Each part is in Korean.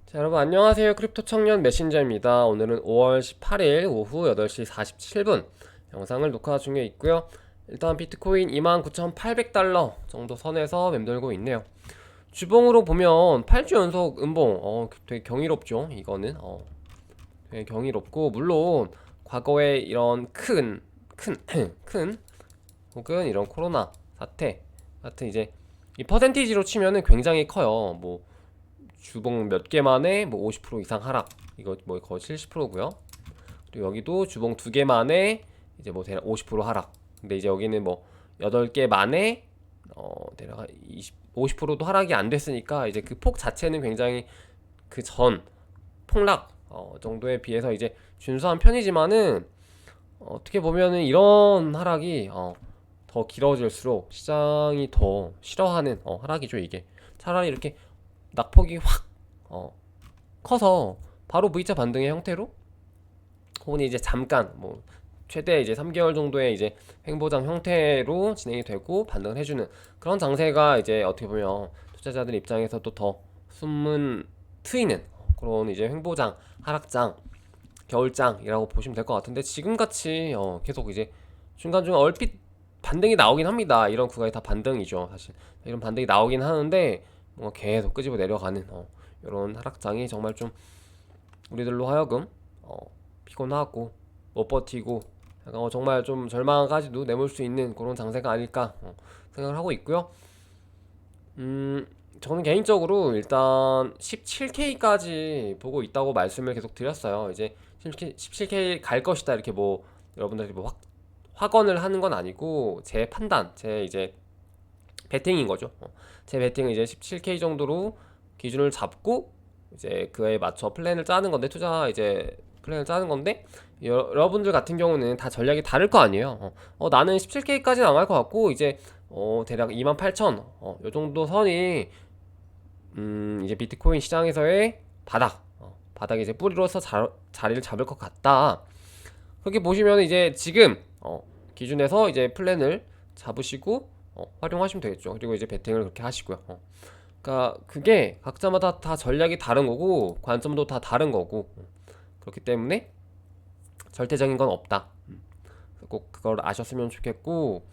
자, 여러분 안녕하세요. 크립토 청년 메신저입니다. 오늘은 5월 18일 오후 8시 47분 영상을 녹화 중에 있고요. 일단 비트코인 29,800달러 정도 선에서 맴돌고 있네요. 주봉으로 보면 8주 연속 음봉, 되게 경이롭죠. 이거는 되게 경이롭고, 물론 과거에 이런 큰 혹은 이런 코로나 사태 같은 이제 이 퍼센티지로 치면은 굉장히 커요. 뭐 주봉 몇 개 만에 뭐 50% 이상 하락, 이거 뭐 거의 70%고요. 그리고 여기도 주봉 두 개 만에 이제 뭐 대략 50% 하락. 근데 이제 여기는 뭐 8개 만에 대략 50%도 하락이 안 됐으니까 이제 그 폭 자체는 굉장히 그 전 폭락 정도에 비해서 이제 준수한 편이지만은 어떻게 보면은 이런 하락이 더 길어질수록 시장이 더 싫어하는 하락이죠. 이게 차라리 이렇게 낙폭이 확 어, 커서 바로 V자 반등의 형태로, 혹은 이제 잠깐 뭐 최대 이제 3개월 정도의 이제 횡보장 형태로 진행이 되고 반등을 해주는 그런 장세가 이제 어떻게 보면 투자자들 입장에서도 더 숨은 트이는 그런 이제 횡보장, 하락장, 겨울장이라고 보시면 될 것 같은데, 지금같이 계속 이제 중간중간 얼핏 반등이 나오긴 합니다. 이런 구간이 다 반등이죠, 사실. 이런 반등이 나오긴 하는데 뭔가 계속 끄집어 내려가는 이런 하락장이 정말 좀 우리들로 하여금 피곤하고 못 버티고 약간 정말 좀 절망까지도 내몰 수 있는 그런 장세가 아닐까 생각을 하고 있고요. 음, 저는 개인적으로 일단 17K까지 보고 있다고 말씀을 계속 드렸어요. 이제 17K 갈 것이다 이렇게 뭐 여러분들이 뭐 확언을 하는 건 아니고 제 판단, 제 이제 베팅인 거죠. 제 베팅은 이제 17K 정도로 기준을 잡고 이제 그에 맞춰 플랜을 짜는 건데, 투자 이제 플랜을 짜는 건데, 여러분들 같은 경우는 다 전략이 다를 거 아니에요. 나는 17K까지는 안 갈 것 같고 이제 대략 28,000 요 정도 선이 이제 비트코인 시장에서의 바닥이 이제 뿌리로서 자리를 잡을 것 같다. 그렇게 보시면 이제 지금 기준에서 이제 플랜을 잡으시고 활용하시면 되겠죠. 그리고 이제 베팅을 그렇게 하시고요. 그러니까 그게 각자마다 다 전략이 다른 거고 관점도 다 다른 거고, 그렇기 때문에 절대적인 건 없다. 꼭 그걸 아셨으면 좋겠고,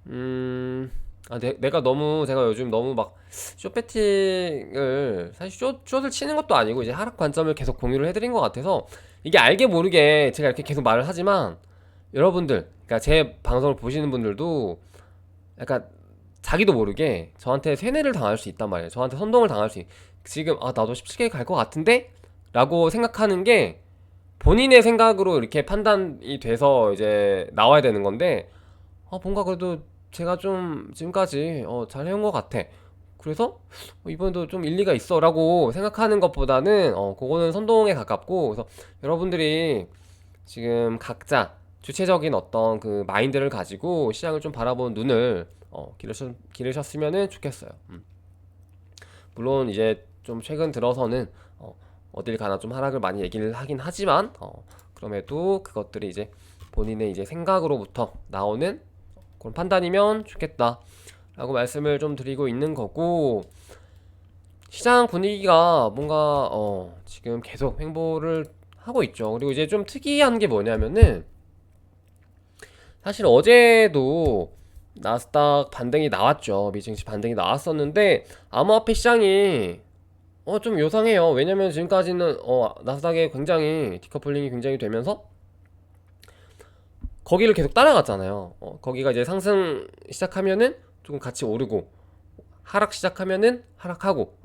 내가 너무, 제가 요즘 너무 막 쇼배팅을 사실 숏을 치는 것도 아니고 이제 하락 관점을 계속 공유를 해드린 것 같아서 이게 알게 모르게 제가 이렇게 계속 말을 하지만, 여러분들, 그러니까 제 방송을 보시는 분들도 약간 자기도 모르게 저한테 세뇌를 당할 수 있단 말이에요. 저한테 선동을 당할 수 지금 나도 17K 갈 것 같은데? 라고 생각하는 게 본인의 생각으로 이렇게 판단이 돼서 이제 나와야 되는 건데, 뭔가 그래도 제가 좀 지금까지 잘 해온 것 같아. 그래서 이번에도 좀 일리가 있어 라고 생각하는 것보다는 그거는 선동에 가깝고, 그래서 여러분들이 지금 각자 주체적인 어떤 그 마인드를 가지고 시장을 좀 바라보는 눈을 기르셨으면 좋겠어요. 물론 이제 좀 최근 들어서는 어딜 가나 좀 하락을 많이 얘기를 하긴 하지만, 그럼에도 그것들이 이제 본인의 이제 생각으로부터 나오는 그런 판단이면 좋겠다 라고 말씀을 좀 드리고 있는 거고, 시장 분위기가 뭔가 지금 계속 횡보를 하고 있죠. 그리고 이제 좀 특이한 게 뭐냐면은, 사실 어제도 나스닥 반등이 나왔죠. 미증시 반등이 나왔었는데 암호화폐 시장이 좀 요상해요. 왜냐면 지금까지는 나스닥에 굉장히 디커플링이 굉장히 되면서 거기를 계속 따라갔잖아요. 거기가 이제 상승 시작하면은 조금 같이 오르고, 하락 시작하면은 하락하고,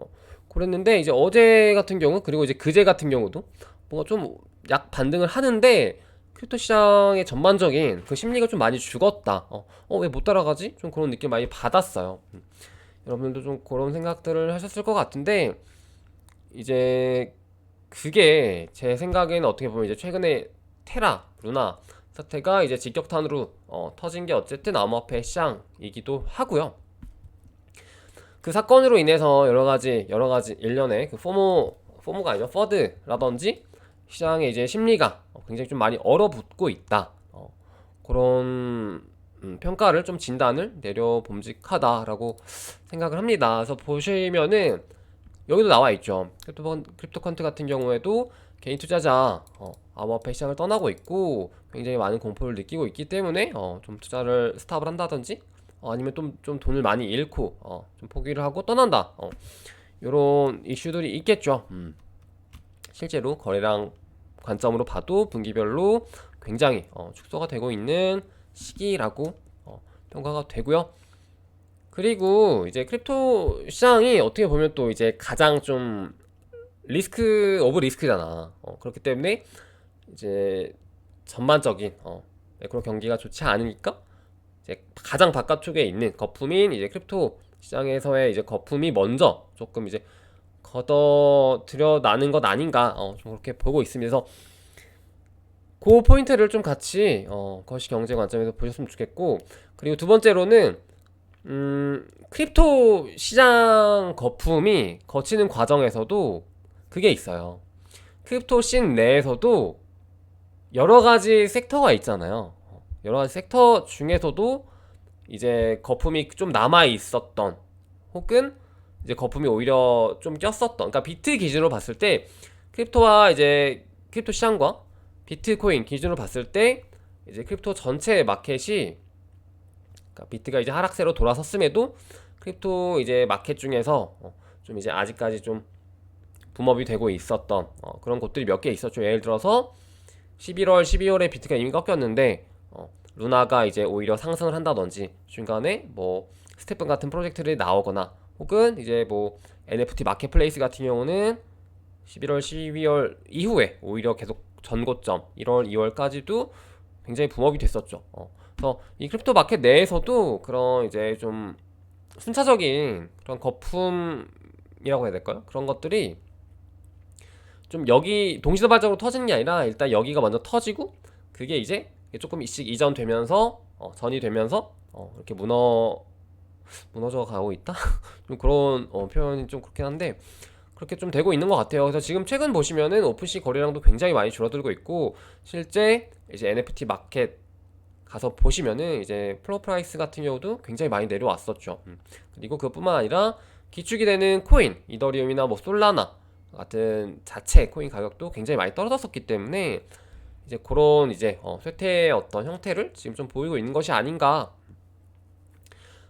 그랬는데 이제 어제 같은 경우, 그리고 이제 그제 같은 경우도 뭔가 좀 약 반등을 하는데 크립토 시장의 전반적인 그 심리가 좀 많이 죽었다. 왜 못 따라가지? 좀 그런 느낌 많이 받았어요. 여러분들도 좀 그런 생각들을 하셨을 것 같은데, 이제 그게 제 생각에는 어떻게 보면 이제 최근에 테라, 루나 사태가 이제 직격탄으로 터진 게 어쨌든 암호화폐 시장이기도 하고요. 그 사건으로 인해서 여러 가지 일련의 그 포모가 아니죠, 퍼드라든지 시장의 이제 심리가 굉장히 좀 많이 얼어붙고 있다. 그런 평가를 좀 진단을 내려 봄직하다라고 생각을 합니다. 그래서 보시면은 여기도 나와 있죠. 크립토컨트 같은 경우에도 개인 투자자 암호화폐 시장을 떠나고 있고 굉장히 많은 공포를 느끼고 있기 때문에 좀 투자를 스탑을 한다든지 아니면 좀 돈을 많이 잃고 좀 포기를 하고 떠난다. 요런 이슈들이 있겠죠. 실제로 거래량 관점으로 봐도 분기별로 굉장히 축소가 되고 있는 시기라고 평가가 되고요. 그리고 이제 크립토 시장이 어떻게 보면 또 이제 가장 좀 리스크 오브 리스크잖아. 그렇기 때문에 이제 전반적인 매크로 경기가 좋지 않으니까 이제 가장 바깥쪽에 있는 거품인 이제 크립토 시장에서의 이제 거품이 먼저 조금 이제 걷어들여 나는 것 아닌가 좀 그렇게 보고 있습니다. 그래서 그 포인트를 좀 같이 거시 경제 관점에서 보셨으면 좋겠고, 그리고 두 번째로는 크립토 시장 거품이 거치는 과정에서도 그게 있어요. 크립토 씬 내에서도 여러 가지 섹터가 있잖아요. 여러 가지 섹터 중에서도 이제 거품이 좀 남아 있었던, 혹은 이제 거품이 오히려 좀 꼈었던, 그러니까 비트 기준으로 봤을 때 크립토와 이제 크립토 시장과 비트코인 기준으로 봤을 때 이제 크립토 전체 마켓이, 그러니까 비트가 이제 하락세로 돌아섰음에도 크립토 이제 마켓 중에서 좀 이제 아직까지 좀 붐업이 되고 있었던 그런 곳들이 몇 개 있었죠. 예를 들어서 11월, 12월에 비트가 이미 꺾였는데 루나가 이제 오히려 상승을 한다든지, 중간에 뭐 스테픈 같은 프로젝트들이 나오거나, 혹은 이제 뭐 NFT 마켓플레이스 같은 경우는 11월, 12월 이후에 오히려 계속 전고점 1월, 2월까지도 굉장히 붐업이 됐었죠. 그래서 이 크립토 마켓 내에서도 그런 이제 좀 순차적인 그런 거품이라고 해야 될까요? 그런 것들이 좀 여기 동시다발적으로 터지는 게 아니라 일단 여기가 먼저 터지고, 그게 이제 조금씩 이전되면서 전이 되면서 이렇게 무너져 가고 있다. 좀 그런 표현이 좀 그렇긴 한데, 그렇게 좀 되고 있는 것 같아요. 그래서 지금 최근 보시면은 오픈시 거래량도 굉장히 많이 줄어들고 있고, 실제 이제 NFT 마켓 가서 보시면은 이제 플로어 프라이스 같은 경우도 굉장히 많이 내려왔었죠. 그리고 그뿐만 아니라 기축이 되는 코인, 이더리움이나 뭐 솔라나 같은 자체 코인 가격도 굉장히 많이 떨어졌었기 때문에 이제 그런 이제 쇠퇴의 어떤 형태를 지금 좀 보이고 있는 것이 아닌가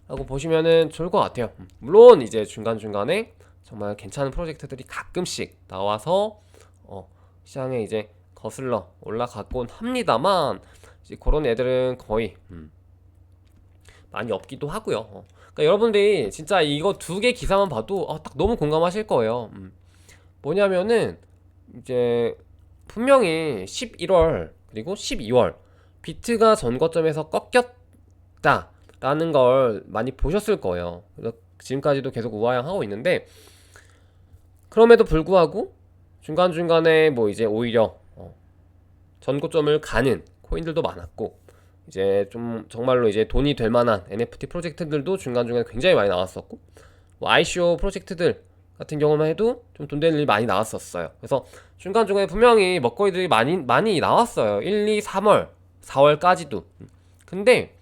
라고 보시면은 좋을 것 같아요. 물론 이제 중간중간에 정말 괜찮은 프로젝트들이 가끔씩 나와서 시장에 이제 거슬러 올라가곤 합니다만, 이제 그런 애들은 거의 많이 없기도 하고요. 그러니까 여러분들이 진짜 이거 두 개 기사만 봐도 딱 너무 공감하실 거예요. 뭐냐면은 이제 분명히 11월 그리고 12월 비트가 전거점에서 꺾였다 라는 걸 많이 보셨을 거예요. 그래서 지금까지도 계속 우하향하고 있는데, 그럼에도 불구하고 중간중간에 뭐 이제 오히려 전고점을 가는 코인들도 많았고, 이제 좀 정말로 이제 돈이 될 만한 NFT 프로젝트들도 중간중간에 굉장히 많이 나왔었고, 뭐 ICO 프로젝트들 같은 경우만 해도 좀 돈 되는 일이 많이 나왔었어요. 그래서 중간중간에 분명히 먹거리들이 많이 나왔어요. 1, 2, 3월, 4월까지도. 근데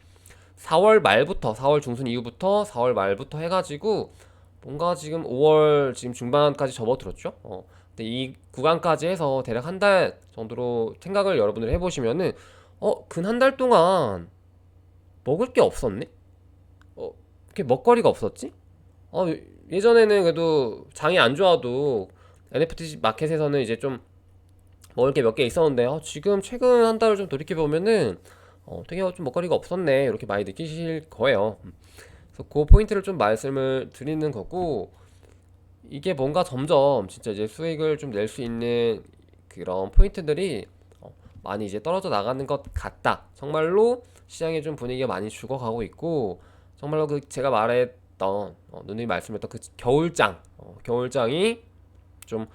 4월 말부터, 4월 중순 이후부터 4월 말부터 해가지고 뭔가 지금 5월 지금 중반까지 접어들었죠. 근데 이 구간까지 해서 대략 한 달 정도로 생각을 여러분들 해보시면은 근 한 달 동안 먹을 게 없었네? 이렇게 먹거리가 없었지? 예전에는 그래도 장이 안 좋아도 NFT 마켓에서는 이제 좀 먹을 게 몇 개 있었는데, 지금 최근 한 달을 좀 돌이켜보면은 되게 좀 먹거리가 없었네, 이렇게 많이 느끼실 거예요. 그래서 그 포인트를 좀 말씀을 드리는 거고, 이게 뭔가 점점 진짜 이제 수익을 좀 낼 수 있는 그런 포인트들이 많이 이제 떨어져 나가는 것 같다. 정말로 시장의 좀 분위기가 많이 죽어가고 있고, 정말로 그 제가 말했던 누누이 말씀했던 그 겨울장이 좀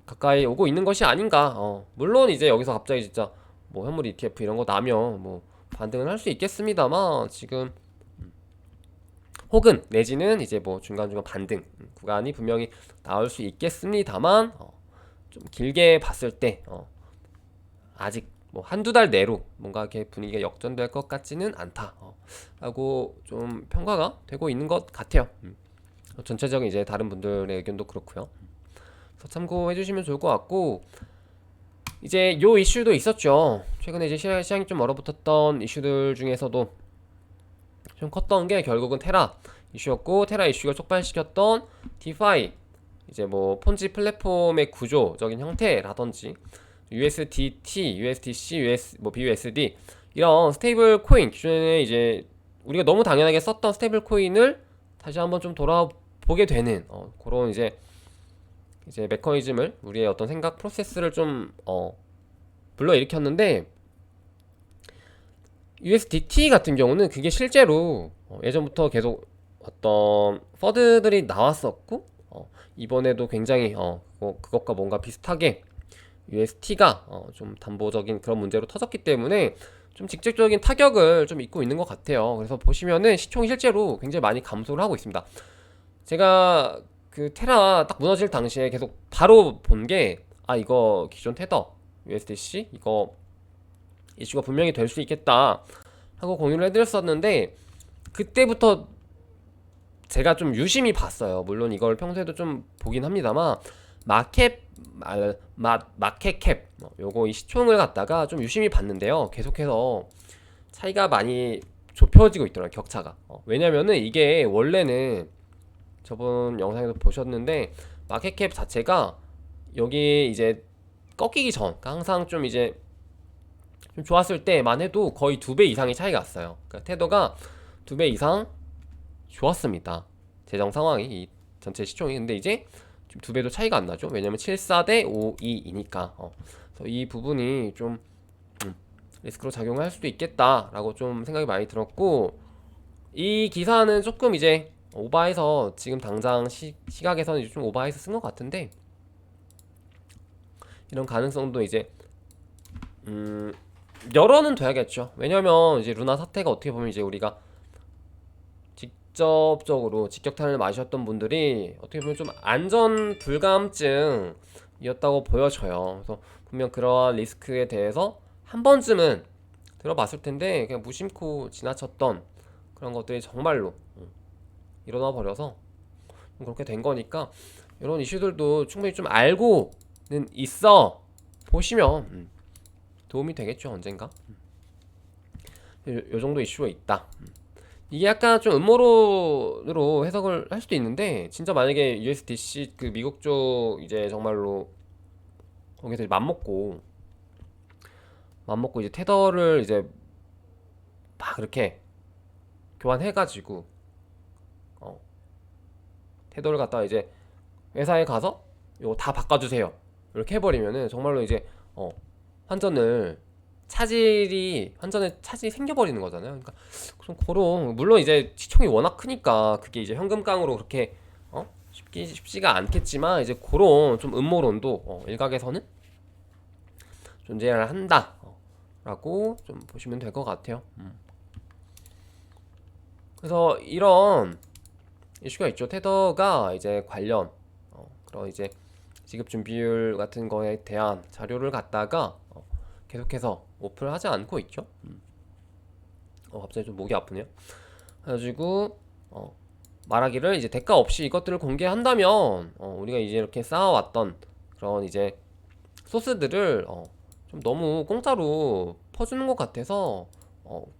가까이 오고 있는 것이 아닌가. 물론 이제 여기서 갑자기 진짜 뭐 현물 ETF 이런 거 나면 뭐 반등은 할 수 있겠습니다만, 지금 혹은 내지는 이제 뭐 중간중간 반등 구간이 분명히 나올 수 있겠습니다만, 좀 길게 봤을 때 아직 뭐 한두 달 내로 뭔가 이렇게 분위기가 역전될 것 같지는 않다 라고 좀 평가가 되고 있는 것 같아요. 전체적인 이제 다른 분들의 의견도 그렇고요. 그래서 참고해 주시면 좋을 것 같고, 이제 요 이슈도 있었죠. 최근에 이제 시장이 좀 얼어붙었던 이슈들 중에서도 좀 컸던 게 결국은 테라 이슈였고, 테라 이슈가 촉발시켰던 디파이, 이제 뭐 폰지 플랫폼의 구조적인 형태라든지 USDT, USDC, 뭐 BUSD 이런 스테이블 코인, 기존에 이제 우리가 너무 당연하게 썼던 스테이블 코인을 다시 한번 좀 돌아보게 되는 그런 이제 메커니즘을, 우리의 어떤 생각 프로세스를 좀 불러일으켰는데, USDT 같은 경우는 그게 실제로 예전부터 계속 어떤 퍼드들이 나왔었고, 이번에도 굉장히 그것과 뭔가 비슷하게 UST가 좀 담보적인 그런 문제로 터졌기 때문에 좀 직접적인 타격을 좀 입고 있는 것 같아요. 그래서 보시면은 시총이 실제로 굉장히 많이 감소를 하고 있습니다. 제가 그 테라 딱 무너질 당시에 계속 바로 본 게, 이거 기존 테더 USDC 이거 이슈가 분명히 될 수 있겠다 하고 공유를 해드렸었는데, 그때부터 제가 좀 유심히 봤어요. 물론 이걸 평소에도 좀 보긴 합니다만, 마켓캡 요거 이 시총을 갖다가 좀 유심히 봤는데요, 계속해서 차이가 많이 좁혀지고 있더라고요, 격차가. 왜냐면은 이게 원래는 저번 영상에도 보셨는데, 마켓캡 자체가 여기 이제 꺾이기 전, 그러니까 항상 좀 이제 좀 좋았을 때만 해도 거의 2배 이상의 차이가 났어요. 그러니까 테더가 2배 이상 좋았습니다, 재정 상황이, 이 전체 시총이. 근데 이제 좀 2배도 차이가 안 나죠. 왜냐면 74 대 52이니까. 그래서 이 부분이 좀 리스크로 작용할 수도 있겠다라고 좀 생각이 많이 들었고, 이 기사는 조금 이제 오바해서, 지금 당장 시각에서는 좀 오바해서 쓴 것 같은데, 이런 가능성도 이제 열어는 둬야겠죠. 왜냐면 이제 루나 사태가 어떻게 보면 이제 우리가 직접적으로 직격탄을 맞으셨던 분들이 어떻게 보면 좀 안전 불감증이었다고 보여져요. 그래서 분명 그러한 리스크에 대해서 한 번쯤은 들어봤을 텐데 그냥 무심코 지나쳤던 그런 것들이 정말로 일어나 버려서 그렇게 된 거니까, 이런 이슈들도 충분히 좀 알고는 있어 보시면 도움이 되겠죠, 언젠가. 요 정도 이슈가 있다. 이게 약간 좀 음모론으로 해석을 할 수도 있는데, 진짜 만약에 USDC 그 미국 쪽 이제 정말로 거기서 맘먹고 이제 테더를 이제 막 이렇게 교환해가지고 테더를 갖다가 이제 회사에 가서 이거 다 바꿔주세요 이렇게 해버리면은 정말로 이제 환전을 환전에 차질이 생겨버리는 거잖아요. 그러니까 좀 그런, 물론 이제 시총이 워낙 크니까 그게 이제 현금깡으로 그렇게 쉽지가 않겠지만, 이제 그런 좀 음모론도 일각에서는 존재를 한다 라고 좀 보시면 될 것 같아요. 그래서 이런 이슈가 있죠. 테더가 이제 관련 그런 이제 지급 준비율 같은 거에 대한 자료를 갖다가 계속해서 오픈을 하지 않고 있죠. 갑자기 좀 목이 아프네요. 그래가지고 말하기를, 이제 대가 없이 이것들을 공개한다면 우리가 이제 이렇게 쌓아왔던 그런 이제 소스들을 좀 너무 공짜로 퍼주는 것 같아서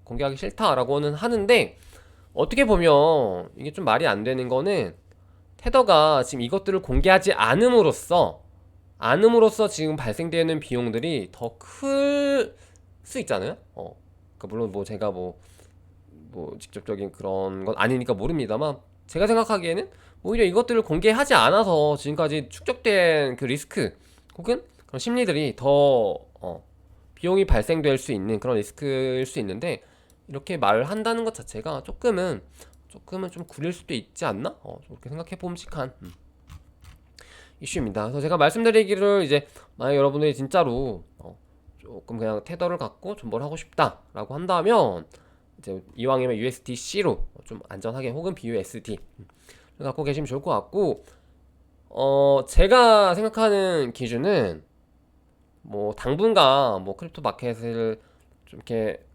공개하기 싫다라고는 하는데, 어떻게 보면 이게 좀 말이 안 되는 거는, 테더가 지금 이것들을 공개하지 않음으로써 지금 발생되는 비용들이 더 클 수 있잖아요. 그러니까 물론 뭐 제가 뭐 직접적인 그런 건 아니니까 모릅니다만, 제가 생각하기에는 오히려 이것들을 공개하지 않아서 지금까지 축적된 그 리스크 혹은 그런 심리들이 더 비용이 발생될 수 있는 그런 리스크일 수 있는데, 이렇게 말을 한다는 것 자체가 조금은 좀 구릴 수도 있지 않나? 그렇게 생각해 봄직한 이슈입니다. 그래서 제가 말씀드리기를, 이제 만약 여러분들이 진짜로 조금 그냥 테더를 갖고 존버를 하고 싶다라고 한다면, 이제 이왕이면 USDC로 좀 안전하게, 혹은 BUSD를 갖고 계시면 좋을 것 같고, 제가 생각하는 기준은 뭐 당분간 뭐 크립토 마켓을 좀 이렇게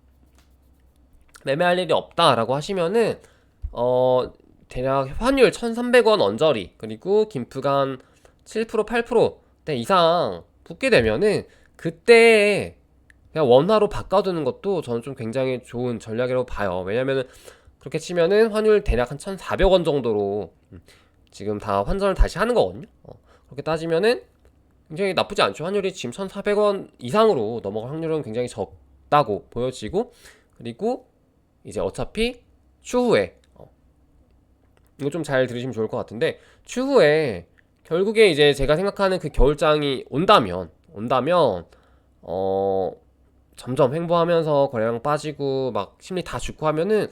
매매할 일이 없다라고 하시면은 대략 환율 1,300원 언저리 그리고 김프가 한 7% 8%대 이상 붙게 되면은 그때 그냥 원화로 바꿔두는 것도 저는 좀 굉장히 좋은 전략이라고 봐요. 왜냐면은 그렇게 치면은 환율 대략 한 1,400원 정도로 지금 다 환전을 다시 하는 거거든요. 그렇게 따지면은 굉장히 나쁘지 않죠. 환율이 지금 1,400원 이상으로 넘어갈 확률은 굉장히 적다고 보여지고, 그리고 이제 어차피 추후에 이거 좀 잘 들으시면 좋을 것 같은데, 추후에 결국에 이제 제가 생각하는 그 겨울장이 온다면 점점 횡보하면서 거래량 빠지고 막 심리 다 죽고 하면은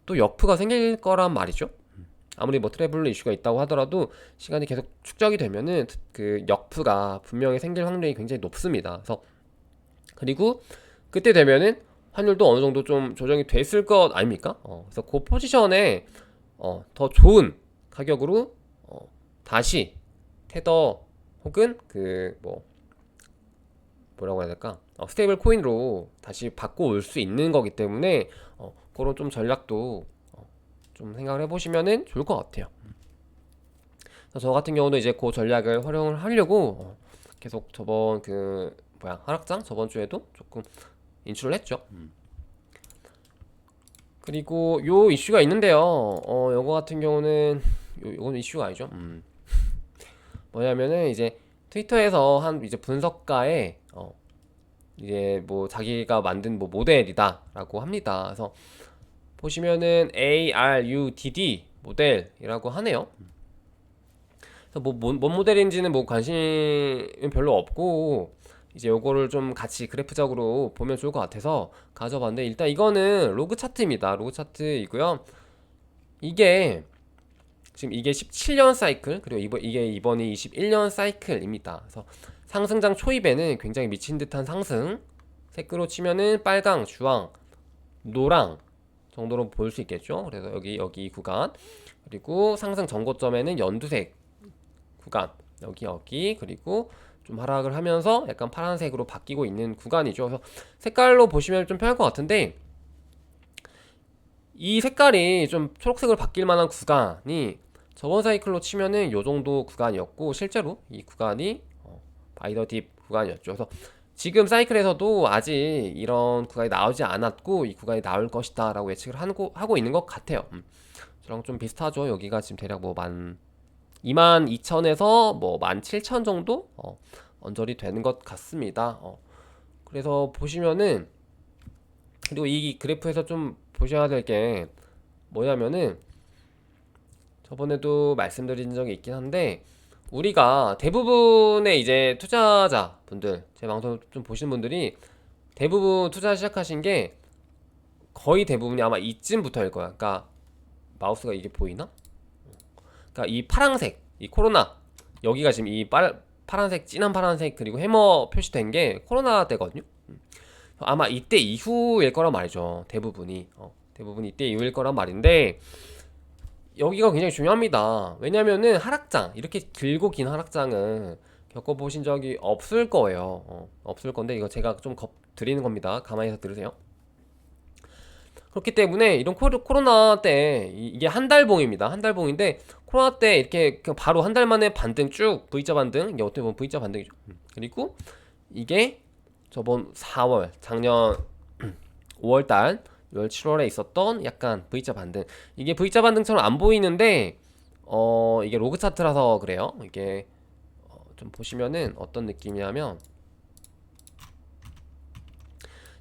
또 역프가 생길 거란 말이죠. 아무리 뭐 트래블러 이슈가 있다고 하더라도 시간이 계속 축적이 되면은 그 역프가 분명히 생길 확률이 굉장히 높습니다. 그래서 그리고 그때 되면은 환율도 어느 정도 좀 조정이 됐을 것 아닙니까? 그래서 그 포지션에 더 좋은 가격으로 다시 테더 혹은 그 뭐라고 해야 될까? 스테이블 코인으로 다시 바꿔 올 수 있는 거기 때문에 그런 좀 전략도 좀 생각을 해보시면은 좋을 것 같아요. 저 같은 경우도 이제 그 전략을 활용을 하려고 계속 저번 하락장 저번 주에도 조금 인출을 했죠. 그리고 요 이슈가 있는데요. 요거 같은 경우는 요거는 이슈가 아니죠. 뭐냐면은 이제 트위터에서 한 이제 분석가의 이제 뭐 자기가 만든 뭐 모델이다라고 합니다. 그래서 보시면은 ARUDD 모델이라고 하네요. 그래서 뭔 모델인지는 뭐 관심은 별로 없고, 이제 요거를 좀 같이 그래프적으로 보면 좋을 것 같아서 가져봤는데, 일단 이거는 로그 차트입니다. 로그 차트이고요. 이게 지금 이게 17년 사이클, 그리고 이게 이번이 21년 사이클입니다. 그래서 상승장 초입에는 굉장히 미친 듯한 상승, 색으로 치면은 빨강, 주황, 노랑 정도로 볼 수 있겠죠. 그래서 여기 구간, 그리고 상승 전고점에는 연두색 구간, 여기 그리고 좀 하락을 하면서 약간 파란색으로 바뀌고 있는 구간이죠. 그래서 색깔로 보시면 좀 편할 것 같은데, 이 색깔이 좀 초록색으로 바뀔 만한 구간이 저번 사이클로 치면은 요 정도 구간이었고, 실제로 이 구간이 바이더 딥 구간이었죠. 그래서 지금 사이클에서도 아직 이런 구간이 나오지 않았고 이 구간이 나올 것이다 라고 예측을 하고 있는 것 같아요. 저랑 좀 비슷하죠. 여기가 지금 대략 뭐 22,000에서 뭐 17,000 정도 언저리 되는 것 같습니다. 그래서 보시면은, 그리고 이 그래프에서 좀 보셔야 될 게 뭐냐면은, 저번에도 말씀드린 적이 있긴 한데, 우리가 대부분의 이제 투자자 분들, 제 방송 좀 보시는 분들이 대부분 투자 시작하신 게 거의 대부분이 아마 이쯤부터일 거야. 그러니까 마우스가 이게 보이나? 그러니까 이 파란색, 이 코로나, 여기가 지금 이 파란색, 진한 파란색 그리고 해머 표시된 게 코로나 때거든요. 아마 이때 이후일 거란 말이죠. 대부분이 이때 이후일 거란 말인데, 여기가 굉장히 중요합니다. 왜냐면은 하락장, 이렇게 길고 긴 하락장은 겪어보신 적이 없을 거예요. 없을 건데 이거 제가 좀 드리는 겁니다. 가만히 서 들으세요. 그렇기 때문에 이런 코로나 때 이게 한 달봉입니다. 한 달봉인데, 코로나 때 이렇게 그냥 바로 한 달 만에 반등 쭉 V자 반등, 이게 어떻게 보면 V자 반등이죠. 그리고 이게 저번 4월, 작년 5월달 6월 7월에 있었던 약간 V자 반등, 이게 V자 반등처럼 안 보이는데 이게 로그 차트라서 그래요. 이게 좀 보시면은 어떤 느낌이냐면,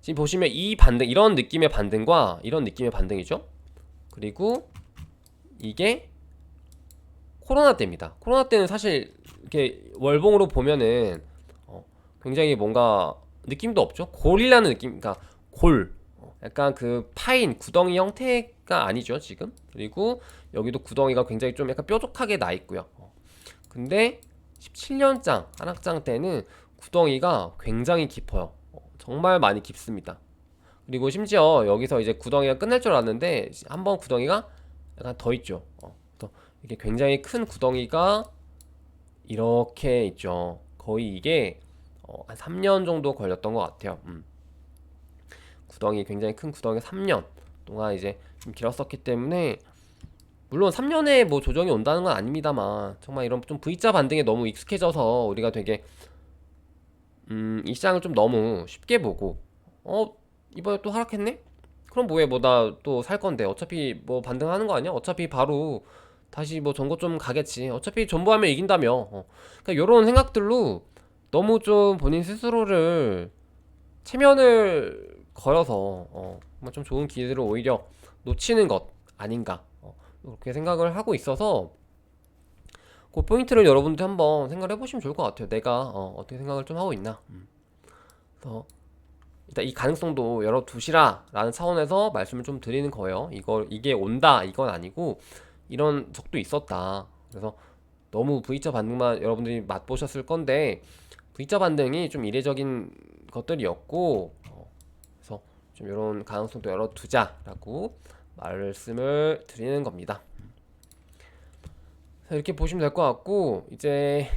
지금 보시면 이 반등, 이런 느낌의 반등과 이런 느낌의 반등이죠. 그리고 이게 코로나 때입니다. 코로나 때는 사실 이렇게 월봉으로 보면은 굉장히 뭔가 느낌도 없죠. 골이라는 느낌, 그러니까 골, 약간 그 파인 구덩이 형태가 아니죠 지금. 그리고 여기도 구덩이가 굉장히 좀 약간 뾰족하게 나 있고요. 근데 17년장 한학장 때는 구덩이가 굉장히 깊어요. 정말 많이 깊습니다. 그리고 심지어 여기서 이제 구덩이가 끝날 줄 알았는데 한번 구덩이가 약간 더 있죠. 또 이게 굉장히 큰 구덩이가 이렇게 있죠. 거의 이게 한 3년 정도 걸렸던 것 같아요. 구덩이, 굉장히 큰 구덩이 3년 동안 이제 좀 길었었기 때문에 물론 3년에 뭐 조정이 온다는 건 아닙니다만 정말 이런 좀 V자 반등에 너무 익숙해져서 우리가 되게 이 시장을 좀 너무 쉽게 보고 이번에 또 하락했네? 그럼 뭐해 뭐 나 또 살 건데 어차피 뭐 반등하는 거 아니야? 어차피 바로 다시 뭐 전고 좀 가겠지. 어차피 전보하면 이긴다며. 그러니까 요런 생각들로 너무 좀 본인 스스로를 체면을 걸어서 뭐좀 좋은 기회를 오히려 놓치는 것 아닌가 그렇게 생각을 하고 있어서 그 포인트를 여러분들 한번 생각을 해보시면 좋을 것 같아요. 내가 어떻게 생각을 좀 하고 있나. 그래서 일단 이 가능성도 열어두시라 라는 차원에서 말씀을 좀 드리는 거예요. 이게 온다 이건 아니고 이런 적도 있었다. 그래서 너무 V자 반등만 여러분들이 맛보셨을 건데 V자 반등이 좀 이례적인 것들이었고 그래서 좀 이런 가능성도 열어두자라고 말씀을 드리는 겁니다. 이렇게 보시면 될 것 같고 이제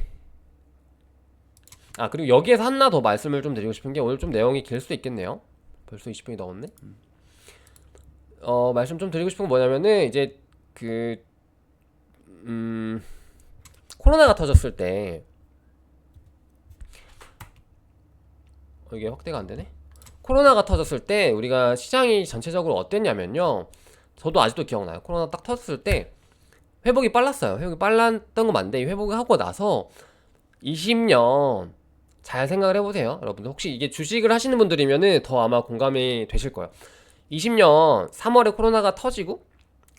그리고 여기에서 하나 더 말씀을 좀 드리고 싶은 게 오늘 좀 내용이 길 수도 있겠네요. 벌써 20분이 넘었네. 말씀 좀 드리고 싶은 건 뭐냐면은 이제 그 코로나가 터졌을 때 이게 확대가 안 되네. 코로나가 터졌을 때 우리가 시장이 전체적으로 어땠냐면요. 저도 아직도 기억나요. 코로나 딱 터졌을 때 회복이 빨랐어요. 회복이 빨랐던 건 맞는데 이 회복을 하고 나서 20년 잘 생각을 해보세요. 여러분들 혹시 이게 주식을 하시는 분들이면은 더 아마 공감이 되실 거예요. 20년 3월에 코로나가 터지고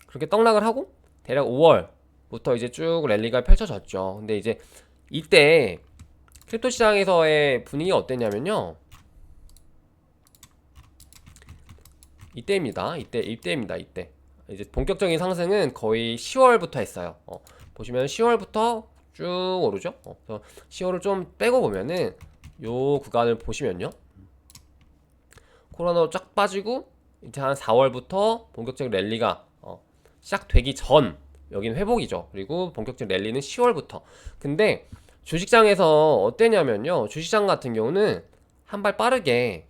그렇게 떡락을 하고 대략 5월부터 이제 쭉 랠리가 펼쳐졌죠. 근데 이제 이때 크립토 시장에서의 분위기가 어땠냐면요. 이때입니다. 이때. 이제 본격적인 상승은 거의 10월부터 했어요. 보시면 10월부터 쭉 오르죠. 그래서 10월을 좀 빼고 보면은 요 구간을 보시면요. 코로나로 쫙 빠지고 이제 한 4월부터 본격적인 랠리가 시작되기 전 여기는 회복이죠. 그리고 본격적인 랠리는 10월부터. 근데 주식장에서 어땠냐면요. 주식장 같은 경우는 한 발 빠르게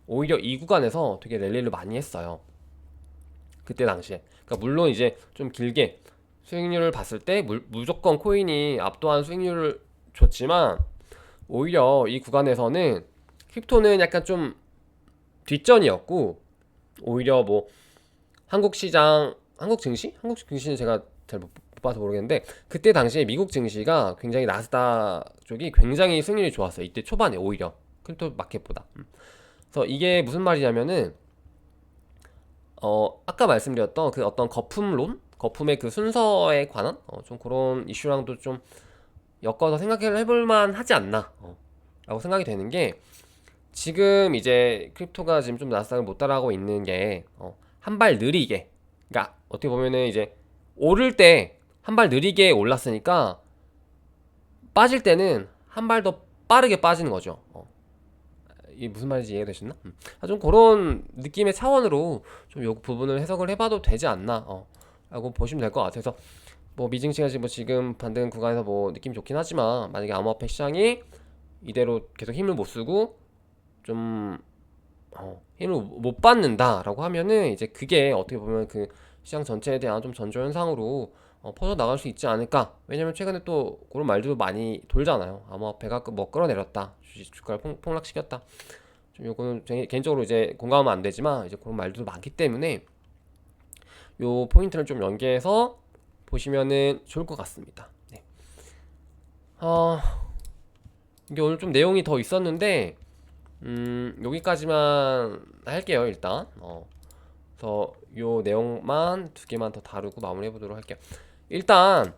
오히려 이 구간에서 되게 랠리를 많이 했어요. 그때 당시에. 그러니까 물론 이제 좀 길게 수익률을 봤을 때 무조건 코인이 압도한 수익률을 줬지만 오히려 이 구간에서는 크립토는 약간 좀 뒷전이었고 오히려 뭐 한국 시장, 한국 증시? 한국 증시는 제가 잘 못 봐서 모르겠는데 그때 당시에 미국 증시가 굉장히 나스닥 쪽이 굉장히 수익률이 좋았어요. 이때 초반에 오히려 크립토 마켓보다. 그래서 이게 무슨 말이냐면은 아까 말씀드렸던 그 어떤 거품론? 거품의 그 순서에 관한 좀 그런 이슈랑도 좀 엮어서 생각을 해볼만 하지 않나 라고 생각이 되는 게 지금 이제 크립토가 지금 좀 나스닥을 못 따라가고 있는 게 한 발 느리게 그러니까 어떻게 보면은 이제 오를 때 한 발 느리게 올랐으니까 빠질 때는 한 발 더 빠르게 빠지는 거죠. 이게 무슨 말인지 이해가 되셨나? 좀 그런 느낌의 차원으로 좀 요 부분을 해석을 해봐도 되지 않나 라고 보시면 될 것 같아요. 그래서 뭐 미증시가 지금 반등 구간에서 뭐 느낌이 좋긴 하지만 만약에 암호화폐 시장이 이대로 계속 힘을 못 쓰고 좀 힘을 못 받는다라고 하면은 이제 그게 어떻게 보면 그 시장 전체에 대한 좀 전조 현상으로 퍼져 나갈 수 있지 않을까. 왜냐면 최근에 또 그런 말들도 많이 돌잖아요. 암호화폐가 뭐 끌어내렸다, 주가를 폭락시켰다. 좀 요거는 개인적으로 이제 공감은 안 되지만 이제 그런 말들도 많기 때문에 요 포인트를 좀 연계해서 보시면은 좋을 것 같습니다. 네. 이게 오늘 좀 내용이 더 있었는데 여기까지만 할게요 일단. 그래서 요 내용만 두 개만 더 다루고 마무리해 보도록 할게요. 일단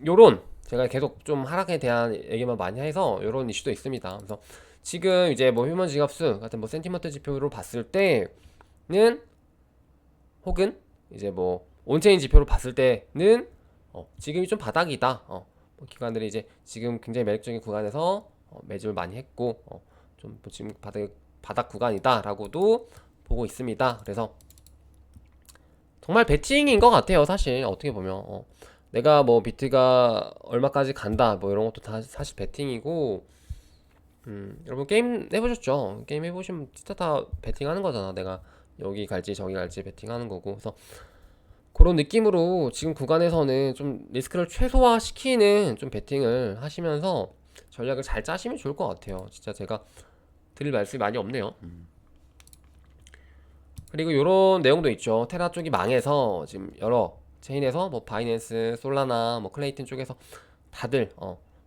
요런 제가 계속 좀 하락에 대한 얘기만 많이 해서 요런 이슈도 있습니다. 그래서 지금 이제 뭐 휴먼 지갑수 같은 뭐 센티먼트 지표로 봤을 때는 혹은 이제 뭐 온체인 지표로 봤을 때는 지금이 좀 바닥이다. 뭐 기관들이 이제 지금 굉장히 매력적인 구간에서 매집을 많이 했고 좀 지금 바닥 구간이다라고도 보고 있습니다. 그래서 정말 배팅인 것 같아요. 사실 어떻게 보면 내가 뭐 비트가 얼마까지 간다 뭐 이런 것도 다 사실 배팅이고 여러분 게임 해보셨죠? 게임 해보시면 진짜 다 배팅하는 거잖아. 내가 여기 갈지 저기 갈지 배팅하는 거고. 그래서 그런 느낌으로 지금 구간에서는 좀 리스크를 최소화시키는 좀 베팅을 하시면서 전략을 잘 짜시면 좋을 것 같아요. 진짜 제가 드릴 말씀이 많이 없네요. 그리고 이런 내용도 있죠. 테라 쪽이 망해서 지금 여러 체인에서 뭐 바이낸스, 솔라나, 뭐 클레이튼 쪽에서 다들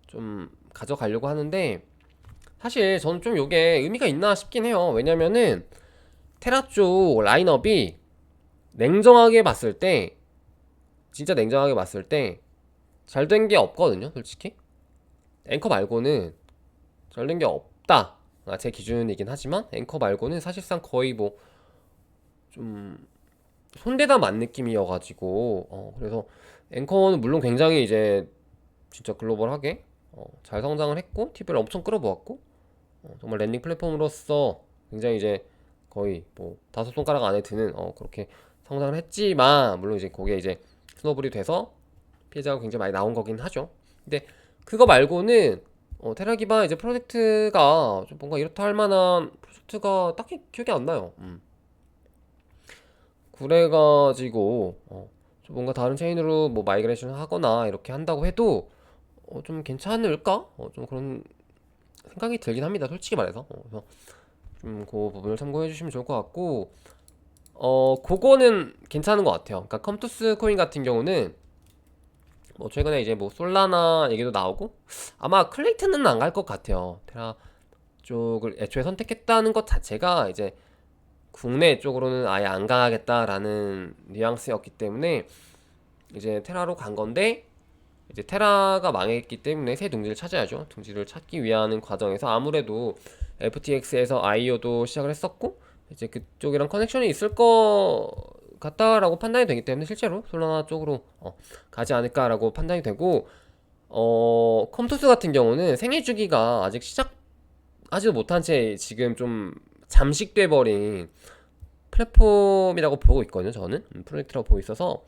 좀 가져가려고 하는데, 사실 저는 좀 요게 의미가 있나 싶긴 해요. 왜냐면은 테라 쪽 라인업이 냉정하게 봤을 때, 진짜 냉정하게 봤을 때 잘 된 게 없거든요, 솔직히. 앵커 말고는 잘 된 게 없다. 제 기준이긴 하지만 앵커 말고는 사실상 거의 뭐 좀 손대다 만 느낌이어가지고, 그래서 앵커는 물론 굉장히 이제 진짜 글로벌하게 잘 성장을 했고 TV를 엄청 끌어모았고, 정말 랜딩 플랫폼으로서 굉장히 이제 거의 뭐 다섯 손가락 안에 드는 그렇게 성장을 했지만, 물론 이제 그게 이제 스노블이 돼서 피해자가 굉장히 많이 나온 거긴 하죠. 근데 그거 말고는 테라 기반 이제 프로젝트가 좀 뭔가 이렇다 할 만한 프로젝트가 딱히 기억이 안 나요. 그래가지고 좀 뭔가 다른 체인으로 뭐 마이그레이션 하거나 이렇게 한다고 해도 좀 괜찮을까? 좀 그런 생각이 들긴 합니다. 솔직히 말해서. 그래서 좀 그 부분을 참고해 주시면 좋을 것 같고, 그거는 괜찮은 것 같아요. 그러니까 컴투스 코인 같은 경우는 뭐 최근에 이제 뭐 솔라나 얘기도 나오고, 아마 클레이트는 안 갈 것 같아요. 테라 쪽을 애초에 선택했다는 것 자체가 이제 국내 쪽으로는 아예 안 가겠다라는 뉘앙스였기 때문에 이제 테라로 간 건데, 이제 테라가 망했기 때문에 새 둥지를 찾아야죠. 둥지를 찾기 위한 과정에서 아무래도 FTX에서 IO도 시작을 했었고, 이제 그쪽이랑 커넥션이 있을 것 같다라고 판단이 되기 때문에 실제로 솔라나 쪽으로 가지 않을까라고 판단이 되고, 컴투스 같은 경우는 생애 주기가 아직 시작하지도 못한 채 지금 좀 잠식돼 버린 플랫폼이라고 보고 있거든요. 저는 프로젝트라고 보고 있어서,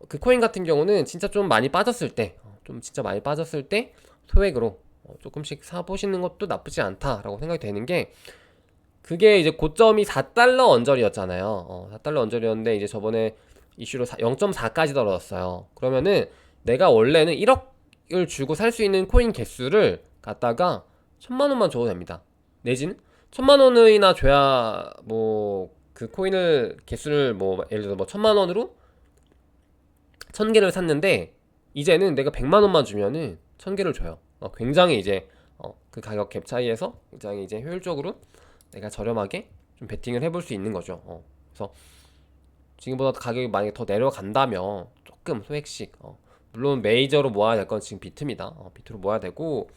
그 코인 같은 경우는 진짜 좀 많이 빠졌을 때, 좀 진짜 많이 빠졌을 때 소액으로 조금씩 사보시는 것도 나쁘지 않다라고 생각이 되는 게, 그게 이제 고점이 4달러 언저리였잖아요. 4달러 언저리였는데 이제 저번에 이슈로 0.4까지 떨어졌어요. 그러면은 내가 원래는 1억을 주고 살 수 있는 코인 개수를 갖다가 1000만 원만 줘도 됩니다. 내지는 1000만 원이나 줘야 뭐 그 코인을 개수를 뭐 예를 들어 뭐 1000만 원으로 1000개를 샀는데, 이제는 내가 100만 원만 주면은 1000개를 줘요. 굉장히 이제 그 가격 갭 차이에서 굉장히 이제 효율적으로 내가 저렴하게 좀 베팅을 해볼 수 있는 거죠. 그래서 지금보다 가격이 만약에 더 내려간다면 조금 소액씩, 물론 메이저로 모아야 될 건 지금 비트입니다. 비트로 모아야 되고,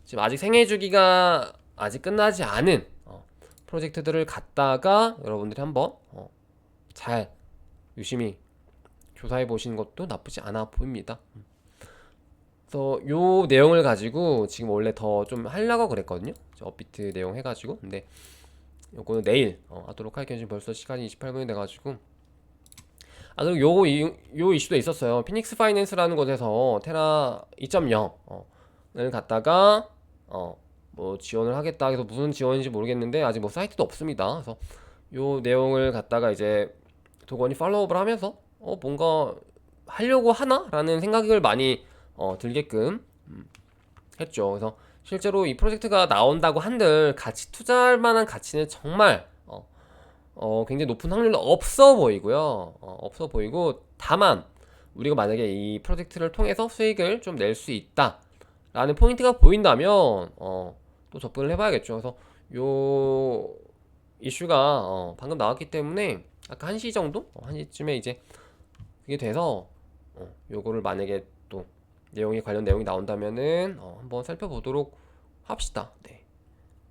지금 아직 생애 주기가 아직 끝나지 않은 프로젝트들을 갖다가 여러분들이 한번 잘 유심히 조사해 보시는 것도 나쁘지 않아 보입니다. 그래서 요 내용을 가지고 지금 원래 더 좀 하려고 그랬거든요. 업비트 내용 해가지고. 근데 요거는 내일 하도록 할게요. 지금 벌써 시간이 28분이 돼가지고. 그리고 요 이슈도 있었어요. 피닉스 파이낸스라는 곳에서 테라 2.0을 갖다가 뭐 지원을 하겠다. 그래서 무슨 지원인지 모르겠는데 아직 뭐 사이트도 없습니다. 그래서 요 내용을 갖다가 이제 도건이 팔로우업을 하면서 뭔가 하려고 하나? 라는 생각을 많이 들게끔 했죠. 그래서 실제로 이 프로젝트가 나온다고 한들 같이 투자할 만한 가치는 정말 굉장히 높은 확률로 없어 보이고요. 없어 보이고, 다만 우리가 만약에 이 프로젝트를 통해서 수익을 좀 낼 수 있다 라는 포인트가 보인다면 또 접근을 해봐야겠죠. 그래서 요 이슈가 방금 나왔기 때문에 아까 1시 정도? 1시쯤에 이제 그게 돼서 요거를 만약에 또 관련 내용이 나온다면은 한번 살펴보도록 합시다. 네.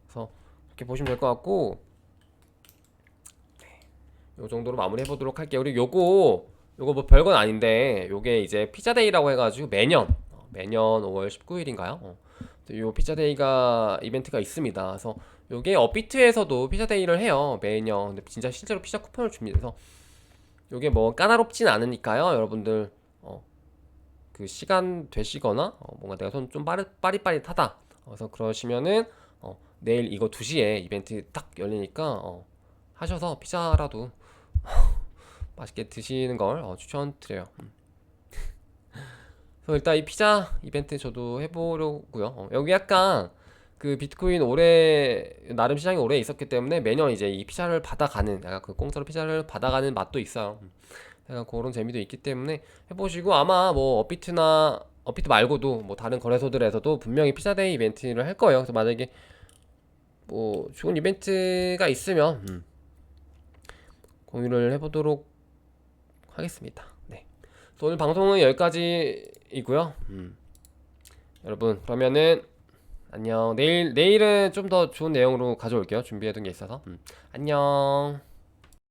그래서 이렇게 보시면 될 것 같고, 요 정도로 마무리 해보도록 할게요. 그리고 요거 뭐 별건 아닌데, 요게 이제 피자데이라고 해가지고 매년 5월 19일인가요? 요 피자데이가 이벤트가 있습니다. 그래서 요게 업비트에서도 피자데이를 해요, 매년. 근데 진짜 실제로 피자 쿠폰을 줍니다. 그래서 요게 뭐 까다롭진 않으니까요, 여러분들 그 시간 되시거나 뭔가 내가 손 좀 빠릿빠릿하다, 그래서 그러시면은 내일 이거 2시에 이벤트 딱 열리니까 하셔서 피자라도 맛있게 드시는 걸 추천드려요. 그래서 일단 이 피자 이벤트 저도 해보려고요. 여기 약간 그 비트코인 오래 나름 시장이 오래 있었기 때문에 매년 이제 이 피자를 받아가는 약간 그 공짜로 피자를 받아가는 맛도 있어요. 약간 그런 재미도 있기 때문에 해보시고 아마 뭐 업비트 말고도 뭐 다른 거래소들에서도 분명히 피자데이 이벤트를 할 거예요. 그래서 만약에 뭐 좋은 이벤트가 있으면 공유를 해보도록 하겠습니다. 네. 그래서 오늘 방송은 여기까지이고요. 여러분 그러면은 안녕. 내일은 좀 더 좋은 내용으로 가져올게요. 준비해둔 게 있어서. 안녕.